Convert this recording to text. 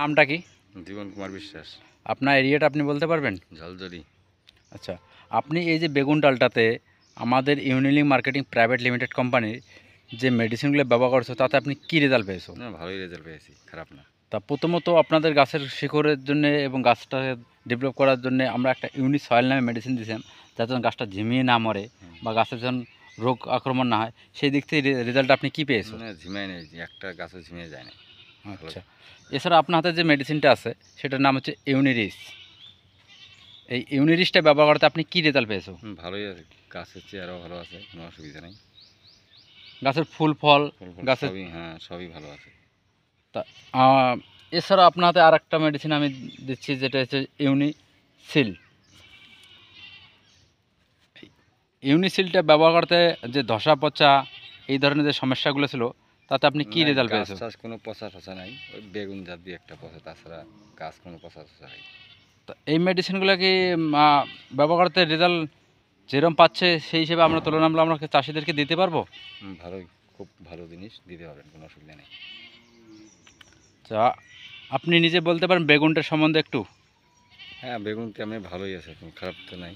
নামটা কি? জীবন কুমার বিশ্বাস। আপনার এরিয়াটা আপনি বলতে পারবেন? ঝালঝড়ি। আচ্ছা, আপনি এই যে বেগুন ডালটাতে আমাদের ইউনিলিঙ্ক মার্কেটিং প্রাইভেট লিমিটেড কোম্পানির যে মেডিসিনগুলো ব্যবহার করছো তাতে আপনি কী রেজাল্ট পেয়েছো? না, ভালোই রেজাল্ট পেয়েছি, খারাপ না। তা প্রথমত আপনাদের গাছের শিকড়ের জন্য এবং গাছটাকে ডেভেলপ করার জন্য আমরা একটা ইউনিক সয়েল নামে মেডিসিন দিয়েছিলাম, যাতে যেন গাছটা ঝিমিয়ে না মরে বা গাছের যেন রোগ আক্রমণ না হয়। সেই দিক থেকে রেজাল্ট আপনি কী পেয়েছো? না, ঝিমাই নেই, একটা গাছও ঝিমিয়ে যায় না। আচ্ছা, এছাড়া আপনার হাতে যে মেডিসিনটা আছে সেটার নাম হচ্ছে ইউনিরিস। এই ইউনিরিসটা ব্যবহার করতে আপনি কী রেজাল্ট পেয়েছো? ভালোই আছে, গাছের চেয়ারও ভালো আছে, কোনো অসুবিধা নেই। গাছের ফুল ফল গাছের সবই, হ্যাঁ, সবই ভালো আছে। তা এছাড়া আপনার হাতে আর একটা মেডিসিন আমি দিচ্ছি, যেটা হচ্ছে ইউনিসিল। ইউনিসিলটা ব্যবহার করতে যে ধসা পচা এই ধরনের যে সমস্যাগুলো ছিল, তাতে আপনি কী রেজাল্ট পেয়েছেন? গাছ কোনো পচা ফচা নাই, ওই বেগুন জাত দিয়ে একটা পচা, তাছাড়া গাছ কোনো পচা ফচা নাই। তো এই মেডিসিনগুলো কি ব্যবহার করতে রেজাল্ট যেরকম পাচ্ছে সেই হিসেবে আমরা তুলনামূলক আমরা চাষিদেরকে দিতে পারবো? ভালোই, খুব ভালো জিনিস, দিতে পারবেন, কোনো অসুবিধা নেই। তা আপনি নিজে বলতে পারেন বেগুনটার সম্বন্ধে একটু? হ্যাঁ, বেগুন তেমনি ভালোই আছে, কোনো খারাপ তো নাই।